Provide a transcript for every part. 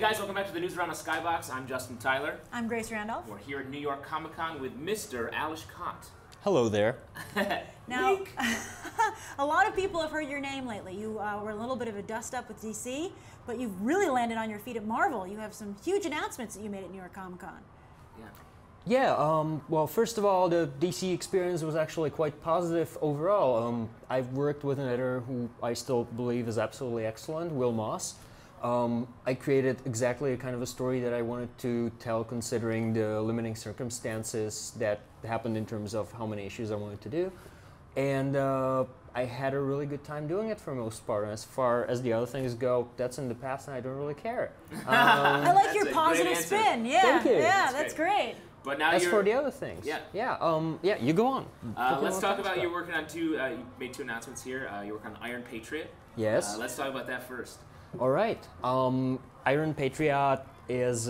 guys, welcome back to the Newsarama Skybox. I'm Justin Tyler. I'm Grace Randolph. We're here at New York Comic Con with Mr. ALES KOT. Hello there. Now, a lot of people have heard your name lately. You were a little bit of a dust-up with DC, but you've really landed on your feet at Marvel. You have some huge announcements that you made at New York Comic Con. Yeah, well, first of all, the DC experience was actually quite positive overall. I've worked with an editor who I still believe is absolutely excellent, Will Moss. I created exactly a kind of a story that I wanted to tell, considering the limiting circumstances that happened in terms of how many issues I wanted to do. And I had a really good time doing it for the most part. And as far as the other things go, that's in the past and I don't really care. I like your positive spin. Yeah, Thank you. Yeah, that's great. But now as for the other things, yeah, you go on. Let's talk about you're working on you made two announcements here. You work on Iron Patriot. Yes. Let's talk about that first. All right. Iron Patriot is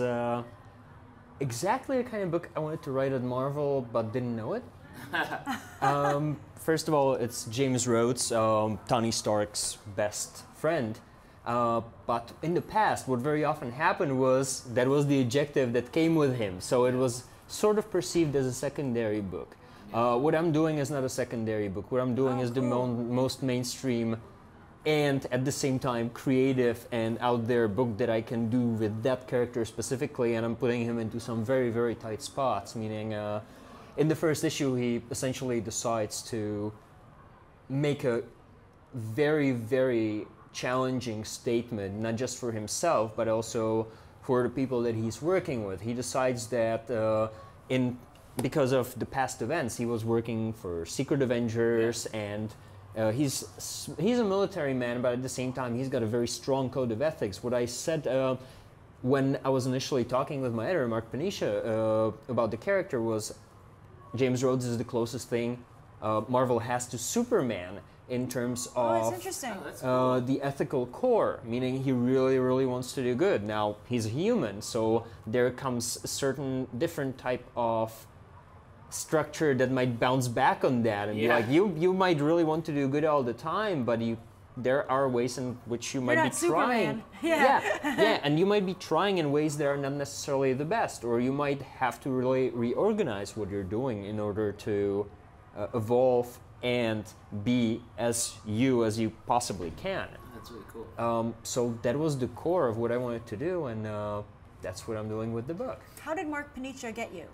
exactly the kind of book I wanted to write at Marvel, but didn't know it. First of all, it's James Rhodes, Tony Stark's best friend. But in the past, what very often happened was that was the adjective that came with him. So it was sort of perceived as a secondary book. What I'm doing is not a secondary book. What I'm doing is the most mainstream and at the same time creative and out there book that I can do with that character specifically, and I'm putting him into some very, very tight spots, meaning in the first issue he essentially decides to make a very, very challenging statement, not just for himself but also for the people that he's working with. He decides that because of the past events, he was working for Secret Avengers, and he's a military man, but at the same time he's got a very strong code of ethics. What I said when I was initially talking with my editor, Mark Panisha, about the character was James Rhodes is the closest thing Marvel has to Superman in terms of that's interesting. The ethical core, meaning he really, really wants to do good. Now, he's a human, so there comes a certain different type of structure that might bounce back on that and be like, you might really want to do good all the time, but there are ways in which you might be trying. Yeah, and you might be trying in ways that are not necessarily the best, or you might have to really reorganize what you're doing in order to evolve and be as you possibly can. That's really cool. So that was the core of what I wanted to do, and that's what I'm doing with the book. How did Mark Panisha get you?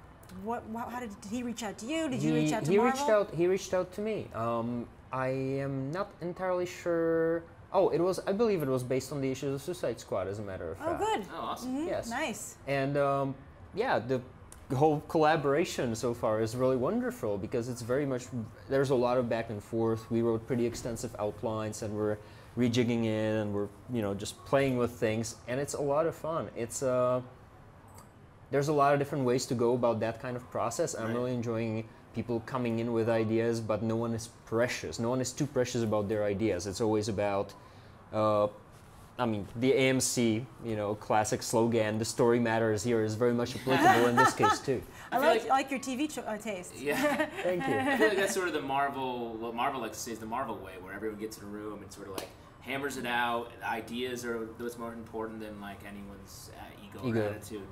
How did he reach out to you? Did you reach out to Marvel? He reached out to me. I am not entirely sure. Oh, I believe it was based on the issues of Suicide Squad, as a matter of fact. Oh, good. Oh, awesome. Mm-hmm. Yes. Nice. And yeah, the whole collaboration so far is really wonderful because it's very much, there's a lot of back and forth. We wrote pretty extensive outlines and we're rejigging it and we're just playing with things, and it's a lot of fun. It's there's a lot of different ways to go about that kind of process. I'm really enjoying people coming in with ideas, but no one is precious. No one is too precious about their ideas. It's always about I mean, the AMC, classic slogan, "The story matters" here is very much applicable in this case too. I like your TV taste. Yeah. Thank you. I feel like that's sort of what Marvel likes to say is the Marvel way, where everyone gets in a room and sort of like hammers it out. Ideas are what's more important than like anyone's ego or attitude.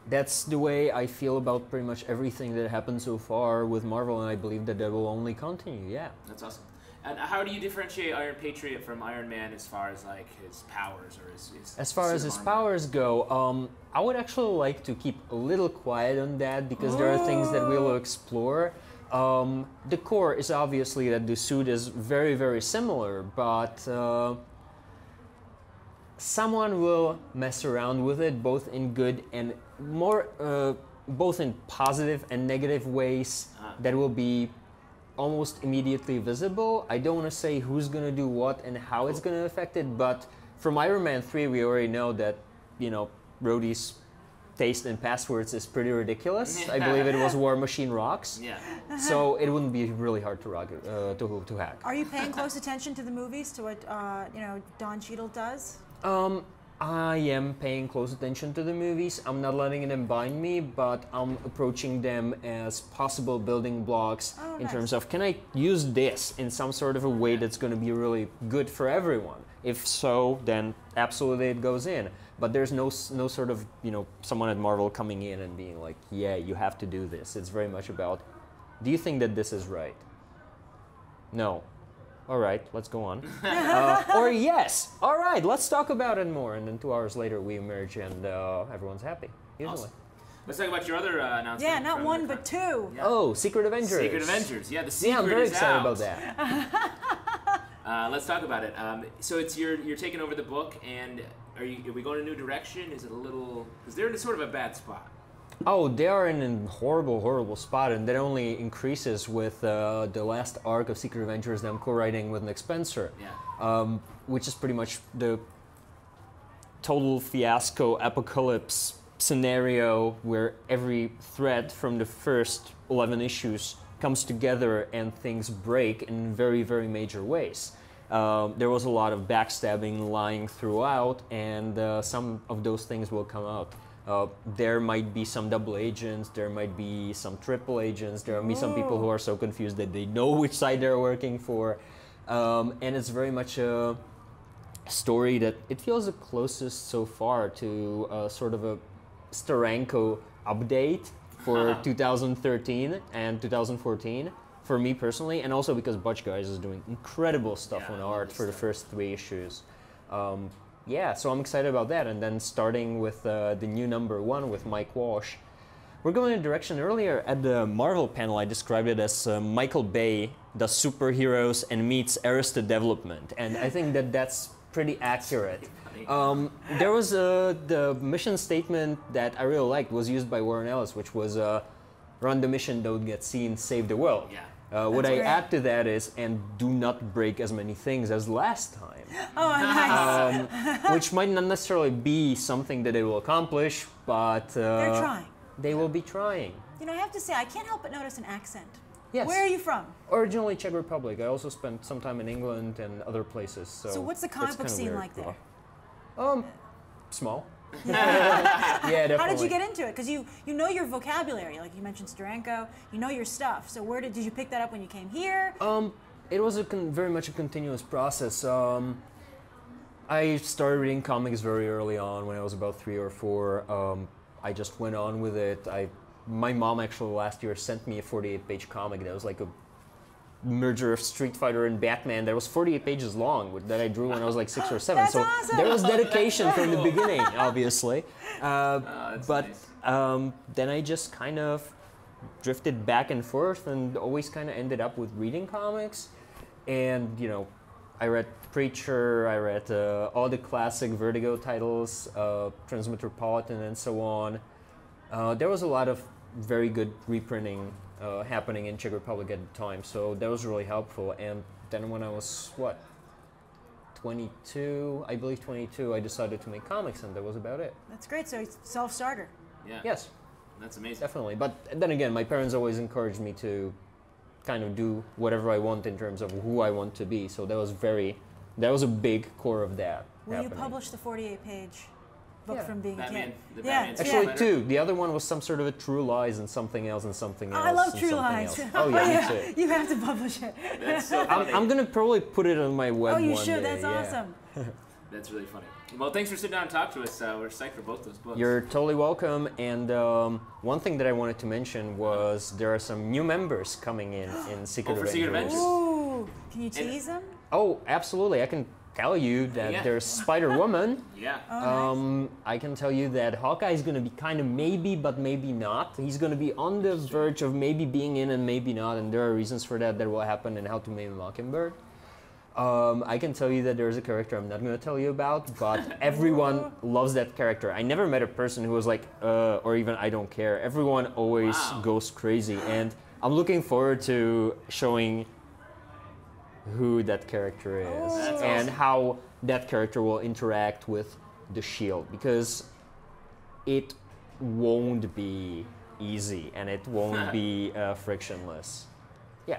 That's the way I feel about pretty much everything that happened so far with Marvel, and I believe that will only continue. Yeah. That's awesome. And how do you differentiate Iron Patriot from Iron Man as far as like his powers or his as far as his powers go? I would actually like to keep a little quiet on that because there are things that we'll explore. The core is obviously that the suit is very, very similar, but someone will mess around with it, both in good and both in positive and negative ways that will be almost immediately visible. I don't want to say who's going to do what and how it's going to affect it, but from Iron Man 3 we already know that, Rhodey's taste in passwords is pretty ridiculous. I believe it was War Machine Rocks. Yeah. So it wouldn't be really hard to hack. Are you paying close attention to the movies, to what Don Cheadle does? I am paying close attention to the movies. I'm not letting them bind me, but I'm approaching them as possible building blocks in terms of, can I use this in some sort of a way that's going to be really good for everyone? If so, then absolutely it goes in. But there's no sort of, someone at Marvel coming in and being like, yeah, you have to do this. It's very much about, do you think that this is right? No. All right, let's go on. Or yes, all right, let's talk about it more. And then 2 hours later, we emerge and everyone's happy, usually. Awesome. Let's talk about your other announcement. Yeah, not one, but two. Yeah. Oh, Secret Avengers. Secret Avengers, yeah, the secret Yeah, I'm very is excited out. about that. Let's talk about it. So it's you're taking over the book, and are we going a new direction? Is it a little, because they're in sort of a bad spot. Oh, they are in a horrible, horrible spot, and that only increases with the last arc of Secret Avengers that I'm co-writing with Nick Spencer, which is pretty much the total fiasco apocalypse scenario where every thread from the first 11 issues comes together and things break in very, very major ways. There was a lot of backstabbing, lying throughout, and some of those things will come out. There might be some double agents, there might be some triple agents, there might be some people who are so confused that they know which side they're working for. And it's very much a story that it feels the closest so far to sort of a Steranko update for 2013 and 2014 for me personally, and also because Butch Guys is doing incredible stuff on art for the first 3 issues. Yeah, so I'm excited about that. And then starting with the new #1 with Mike Walsh, we're going in a direction. Earlier at the Marvel panel, I described it as Michael Bay does superheroes and meets Arrested Development, and I think that that's pretty accurate. There was the mission statement that I really liked was used by Warren Ellis, which was run the mission, don't get seen, save the world. Yeah. What I great. add to that is, and do not break as many things as last time. Oh, nice. Which might not necessarily be something that they will accomplish, but They're trying. they will be trying. I have to say, I can't help but notice an accent. Yes. Where are you from? Originally Czech Republic. I also spent some time in England and other places. So what's the comic book scene like there? Small. Yeah, definitely. How did you get into it? Because you know your vocabulary, like you mentioned Steranko, you know your stuff. So where did you pick that up when you came here? It was very much a continuous process. I started reading comics very early on when I was about 3 or 4. I just went on with it. My mom actually last year sent me a 48-page comic that was like a merger of Street Fighter and Batman that was 48 pages long that I drew when I was like 6 or 7. That's so awesome. there was dedication from the beginning, obviously. But nice. then I just kind of drifted back and forth and always kind of ended up with reading comics. And, I read Preacher, I read all the classic Vertigo titles, Transmetropolitan and so on. There was a lot of very good reprinting happening in Czech Republic at the time, so that was really helpful. And then when I was, 22, I believe 22, I decided to make comics, and that was about it. That's great. So it's self-starter. Yeah. Yes, That's amazing. definitely. But then again, my parents always encouraged me to kind of do whatever I want in terms of who I want to be, so that was a big core of that. Will happening. you publish the 48-page book Yeah. from being a Batman, kid? the Yeah, Batman Actually, Letter? 2. The other one was some sort of a True Lies and something else and something else. I love and True something Lies. else. Oh yeah, me too. You have to publish it. That's so funny. I'm gonna probably put it on my web Oh, you one should. day, That's yeah. awesome. That's really funny. Well, thanks for sitting down and talking to us. We're psyched for both those books. You're totally welcome. And one thing that I wanted to mention was there are some new members coming in Secret for Avengers. Secret Avengers? Ooh, can you tease them? Oh, absolutely. I can tell you that Yeah. there's Spider-Woman. Yeah. Oh, nice. I can tell you that Hawkeye is going to be kind of maybe, but maybe not. He's going to be on the verge of maybe being in and maybe not, and there are reasons for that will happen in How to Train a Mockingbird. I can tell you that there's a character I'm not going to tell you about, but everyone loves that character. I never met a person who was like, or even I don't care. Everyone always goes crazy, and I'm looking forward to showing who that character is and how that character will interact with the Shield, because it won't be easy and it won't be frictionless. Yeah.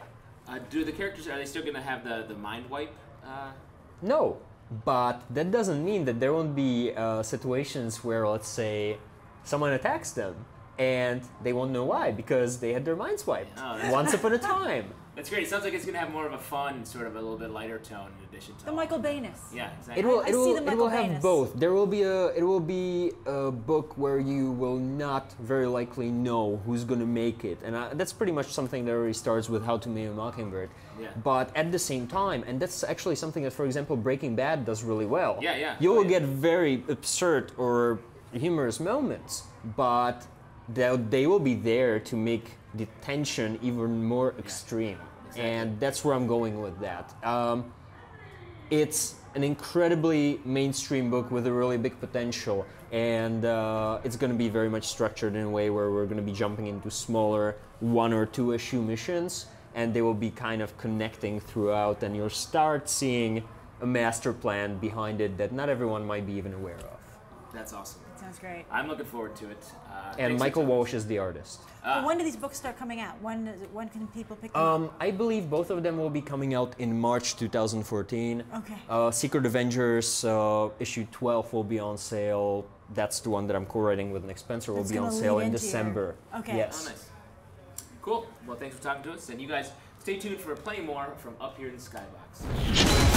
Do the characters, are they still going to have the mind wipe? No, But that doesn't mean that there won't be situations where, let's say, someone attacks them and they won't know why because they had their minds wiped once upon a time. That's great. It sounds like it's going to have more of a fun, sort of a little bit lighter tone in addition to The Michael Bayness. Yeah, exactly. It will. I see the It will Michael have Bayness. both. There will be a. It will be a book where you will not very likely know who's going to make it, and that's pretty much something that already starts with How to Train a Mockingbird. Yeah. But at the same time, and that's actually something that, for example, Breaking Bad does really well. Yeah, yeah. You will get very absurd or humorous moments, but they will be there to make the tension even more extreme. Exactly. And that's where I'm going with that. It's an incredibly mainstream book with a really big potential, and it's going to be very much structured in a way where we're going to be jumping into smaller 1 or 2 issue missions, and they will be kind of connecting throughout, and you'll start seeing a master plan behind it that not everyone might be even aware of. That's awesome. Sounds great. I'm looking forward to it. And Michael Walsh is the artist. Well, when do these books start coming out? When can people pick them up? I believe both of them will be coming out in March 2014. Okay. Secret Avengers issue 12 will be on sale. That's the one that I'm co-writing with Nick Spencer. Will be on sale in December. Okay. Yes. Oh, nice. Cool. Well, thanks for talking to us, and you guys stay tuned for plenty more from up here in the Skybox.